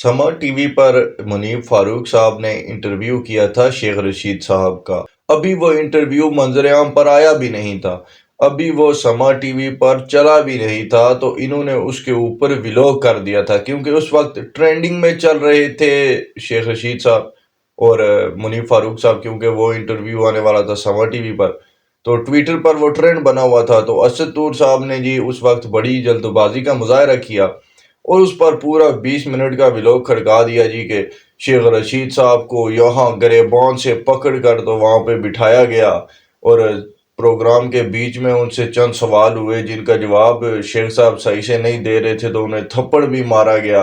समा टीवी पर मुनीब फारूक साहब ने इंटरव्यू किया था शेख रशीद साहब का। अभी वो इंटरव्यू मंजरेआम पर आया भी नहीं था। अभी वो समा टीवी पर चला भी नहीं था तो इन्होंने उसके ऊपर विलोक कर दिया था, क्योंकि उस वक्त ट्रेंडिंग में चल रहे थे शेख रशीद साहब और मुनीब फारूक साहब, क्योंकि वो इंटरव्यू आने वाला था समा टीवी पर। तो ट्विटर पर वो ट्रेंड बना हुआ था। तो असद तूर साहब ने जी उस वक्त बड़ी जल्दबाजी का मुजाहरा किया और उस पर पूरा 20 मिनट का व्लॉग खड़का दिया जी के शेख रशीद साहब को यहाँ गरेबान से पकड़ कर तो वहां पे बिठाया गया और प्रोग्राम के बीच में उनसे चंद सवाल हुए जिनका जवाब शेख साहब सही से नहीं दे रहे थे, तो उन्हें थप्पड़ भी मारा गया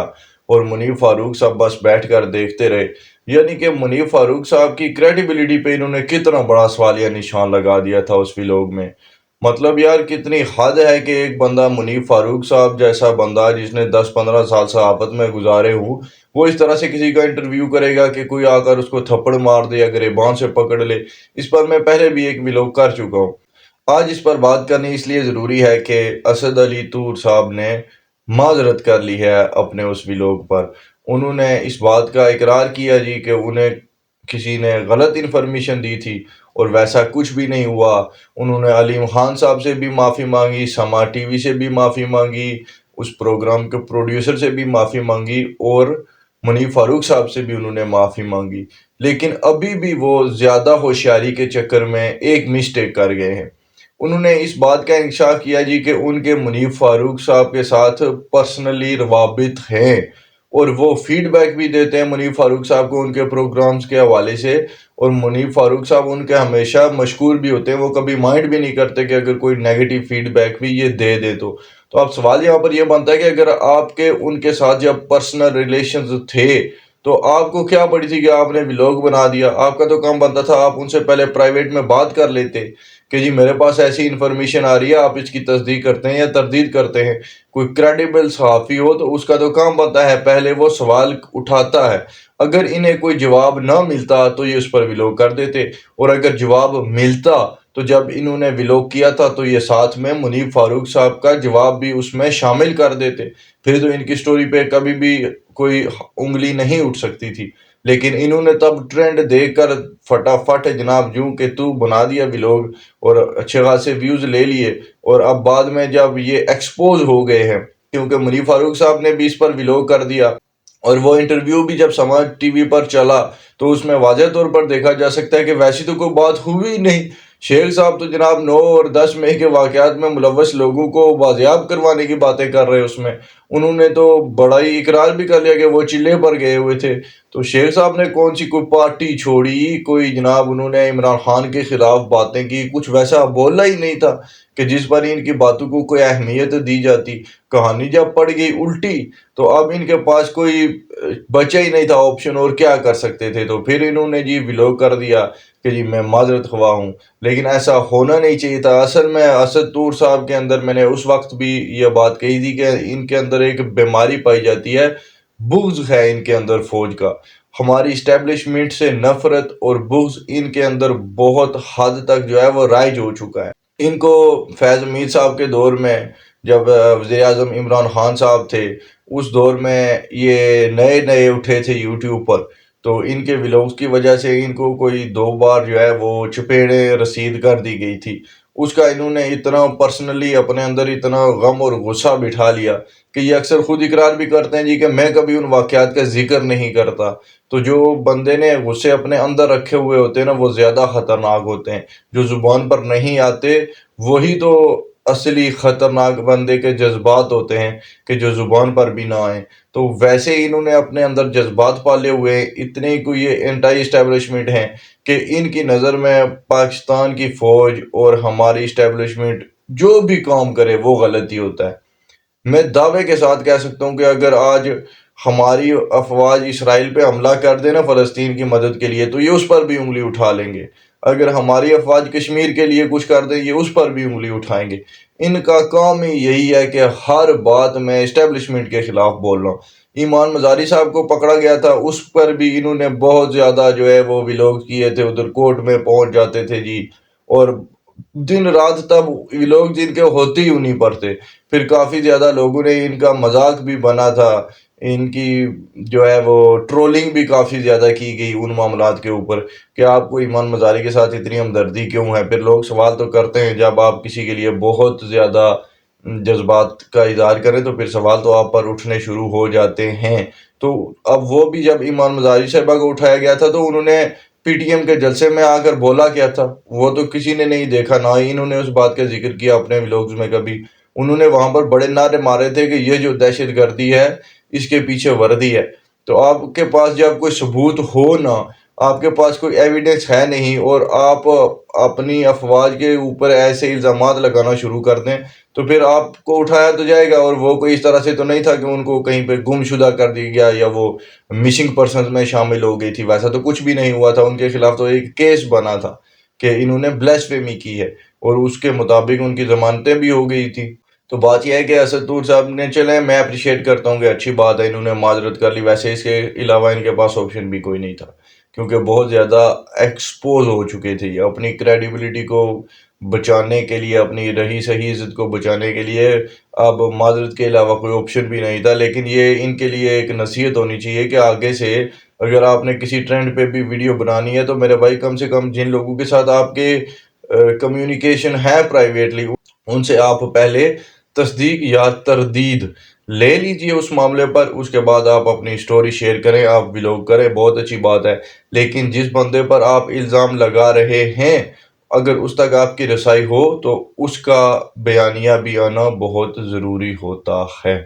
और मुनीब फारूक साहब बस बैठकर देखते रहे। यानी कि मुनीब फारूक साहब की क्रेडिबिलिटी पे इन्होंने कितना बड़ा सवालिया निशान लगा दिया था उस व्लॉग में। मतलब यार कितनी हद है कि एक बंदा मुनीब फारूक साहब जैसा बंदा जिसने 10-15 साल सहाफत में गुजारे हूँ, वो इस तरह से किसी का इंटरव्यू करेगा कि कोई आकर उसको थप्पड़ मार दे या गिरेबान से पकड़ ले। इस पर मैं पहले भी एक व्लॉग कर चुका हूँ। आज इस पर बात करनी इसलिए ज़रूरी है कि असद अली तूर साहब ने माजरत कर ली है अपने उस व्लॉग पर। उन्होंने इस बात का इकरार किया जी कि उन्हें किसी ने गलत इन्फॉर्मेशन दी थी और वैसा कुछ भी नहीं हुआ। उन्होंने अलीम खान साहब से भी माफ़ी मांगी, समा टीवी से भी माफ़ी मांगी, उस प्रोग्राम के प्रोड्यूसर से भी माफ़ी मांगी और मुनीब फारूक साहब से भी उन्होंने माफ़ी मांगी। लेकिन अभी भी वो ज़्यादा होशियारी के चक्कर में एक मिस्टेक कर गए हैं। उन्होंने इस बात का इंकशाफ किया जी कि उनके मुनीब फारूक साहब के साथ पर्सनली रवाबित हैं और वो फीडबैक भी देते हैं मुनीब फारूक साहब को उनके प्रोग्राम्स के हवाले से। और मुनीब फारूक साहब उनके हमेशा मशकूर भी होते हैं, वो कभी माइंड भी नहीं करते कि अगर कोई नेगेटिव फीडबैक भी ये दे दे तो अब सवाल यहाँ पर ये बनता है कि अगर आपके उनके साथ जब पर्सनल रिलेशंस थे तो आपको क्या पड़ी थी कि आपने व्लॉग बना दिया। आपका तो काम बनता था आप उनसे पहले प्राइवेट में बात कर लेते कि जी मेरे पास ऐसी इन्फॉर्मेशन आ रही है, आप इसकी तस्दीक करते हैं या तरदीद करते हैं। कोई क्रेडिबल सहाफ़ी हो तो उसका तो काम बनता है पहले वो सवाल उठाता है। अगर इन्हें कोई जवाब ना मिलता तो ये उस पर व्लॉग कर देते, और अगर जवाब मिलता तो जब इन्होंने व्लॉग किया था तो ये साथ में मुनीब फारूक साहब का जवाब भी उसमें शामिल कर देते। फिर तो इनकी स्टोरी पे कभी भी कोई उंगली नहीं उठ सकती थी। लेकिन इन्होंने तब ट्रेंड देखकर फटाफट जनाब यूं कि तू बना दिया व्लॉग और अच्छे खासे व्यूज ले लिए। और अब बाद में जब ये एक्सपोज हो गए हैं, क्योंकि मुनीब फारूक साहब ने भी इस पर व्लॉग कर दिया और वो इंटरव्यू भी जब समाज टीवी पर चला तो उसमें वाज़ह तौर पर देखा जा सकता है कि वैसी तो कोई बात हुई ही नहीं। शेख साहब तो जनाब 9 और 10 मई के वाकयात में मुलव्वस लोगों को बाजियाब करवाने की बातें कर रहे हैं उसमें। उन्होंने तो बड़ा ही इकरार भी कर लिया कि वो चिल्ले पर गए हुए थे। तो शेख साहब ने कौन सी कोई पार्टी छोड़ी, कोई जनाब उन्होंने इमरान खान के खिलाफ बातें की, कुछ वैसा बोला ही नहीं था कि जिस पर इनकी बातों को कोई अहमियत दी जाती। कहानी जब पड़ गई उल्टी तो अब इनके पास कोई बचा ही नहीं था ऑप्शन, और क्या कर सकते थे। तो फिर इन्होंने जी व्लॉग कर दिया कि जी मैं माजरत ख्वाह हूँ। लेकिन ऐसा होना नहीं चाहिए था। असल में असद तूर साहब के अंदर मैंने उस वक्त भी ये बात कही थी कि इनके अंदर एक बीमारी पाई जाती है, बुग़्ज़ है इनके अंदर फौज का। हमारी इस्टेब्लिशमेंट से नफरत और बुग़्ज़ इनके अंदर बहुत हद तक जो है वो राइज हो चुका है। इनको फैज़ मीर साहब के दौर में जब वज़ीर आज़म इमरान खान साहब थे, उस दौर में ये नए नए उठे थे यूट्यूब पर, तो इनके व्लॉग्स की वजह से इनको कोई 2 बार जो है वो चपेड़े रसीद कर दी गई थी। उसका इन्होंने इतना पर्सनली अपने अंदर इतना गम और गुस्सा बिठा लिया कि ये अक्सर खुद इकरार भी करते हैं जी कि मैं कभी उन वाक़यात का जिक्र नहीं करता। तो जो बंदे ने गुस्से अपने अंदर रखे हुए होते हैं ना, वो ज़्यादा ख़तरनाक होते हैं। जो ज़ुबान पर नहीं आते वही तो असली खतरनाक बंदे के जज्बात होते हैं कि जो जुबान पर भी ना आए। तो वैसे ही इन्होंने अपने अंदर जज्बात पाले हुए हैं, इतने ही कोई ये एंटी इस्टेब्लिशमेंट हैं कि इनकी नज़र में पाकिस्तान की फ़ौज और हमारी इस्टेब्लिशमेंट जो भी काम करे वो गलत ही होता है। मैं दावे के साथ कह सकता हूँ कि अगर आज हमारी अफवाज इसराइल पे हमला कर देना फ़लस्तीन की मदद के लिए तो ये उस पर भी उंगली उठा लेंगे। अगर हमारी अफवाज कश्मीर के लिए कुछ कर दें ये उस पर भी उंगली उठाएंगे। इनका काम ही यही है कि हर बात में इस्टेब्लिशमेंट के खिलाफ बोलना। ईमान मजारी साहब को पकड़ा गया था, उस पर भी इन्होंने बहुत ज़्यादा जो है वो व्लॉग किए थे, उधर कोर्ट में पहुंच जाते थे जी। और दिन रात तब व्लॉग जिनके होते ही उन्हीं पर थे। फिर काफ़ी ज़्यादा लोगों ने इनका मजाक भी बना था ان کی جو ہے وہ ٹرولنگ بھی کافی زیادہ کی گئی ان معاملات کے اوپر کہ آپ کو ایمان مزاری کے ساتھ اتنی ہمدردی کیوں ہے. پھر لوگ سوال تو کرتے ہیں جب آپ کسی کے لیے بہت زیادہ جذبات کا اظہار کریں تو پھر سوال تو آپ پر اٹھنے شروع ہو جاتے ہیں. تو اب وہ بھی جب ایمان مزاری صاحبہ کو اٹھایا گیا تھا تو انہوں نے پی ٹی ایم کے جلسے میں آ کر بولا کیا تھا وہ تو کسی نے نہیں دیکھا، نہ ہی انہوں نے اس بات کا ذکر کیا اپنے ولاگز میں کبھی. انہوں نے وہاں پر بڑے نعرے مارے تھے کہ یہ جو دہشت گردی ہے اس کے پیچھے وردی ہے. تو آپ کے پاس جب کوئی ثبوت ہو نہ، آپ کے پاس کوئی ایویڈنس ہے نہیں اور آپ اپنی افواج کے اوپر ایسے الزامات لگانا شروع کر دیں تو پھر آپ کو اٹھایا تو جائے گا. اور وہ کوئی اس طرح سے تو نہیں تھا کہ ان کو کہیں پہ گم شدہ کر دیا گیا یا وہ مسنگ پرسنز میں شامل ہو گئی تھی، ویسا تو کچھ بھی نہیں ہوا تھا. ان کے خلاف تو ایک کیس بنا تھا کہ انہوں نے بلیسفیمی کی ہے اور اس کے مطابق ان کی ضمانتیں بھی ہو گئی تھی. تو بات یہ ہے کہ اسد طور صاحب نے، چلیں میں اپریشیٹ کرتا ہوں کہ اچھی بات ہے انہوں نے معذرت کر لی، ویسے اس کے علاوہ ان کے پاس آپشن بھی کوئی نہیں تھا کیونکہ بہت زیادہ ایکسپوز ہو چکے تھے یہ اپنی کریڈیبلٹی کو بچانے کے لیے، اپنی رہی صحیح عزت کو بچانے کے لیے. اب معذرت کے علاوہ کوئی آپشن بھی نہیں تھا. لیکن یہ ان کے لیے ایک نصیحت ہونی چاہیے کہ آگے سے اگر آپ نے کسی ٹرینڈ پہ بھی ویڈیو بنانی ہے تو میرے بھائی کم سے کم جن لوگوں کے ساتھ آپ کے کمیونیکیشن ہے پرائیویٹلی ان سے آپ پہلے تصدیق یا تردید لے لیجئے اس معاملے پر، اس کے بعد آپ اپنی سٹوری شیئر کریں، آپ ولاگ کریں، بہت اچھی بات ہے. لیکن جس بندے پر آپ الزام لگا رہے ہیں اگر اس تک آپ کی رسائی ہو تو اس کا بیانیہ بھی آنا بہت ضروری ہوتا ہے.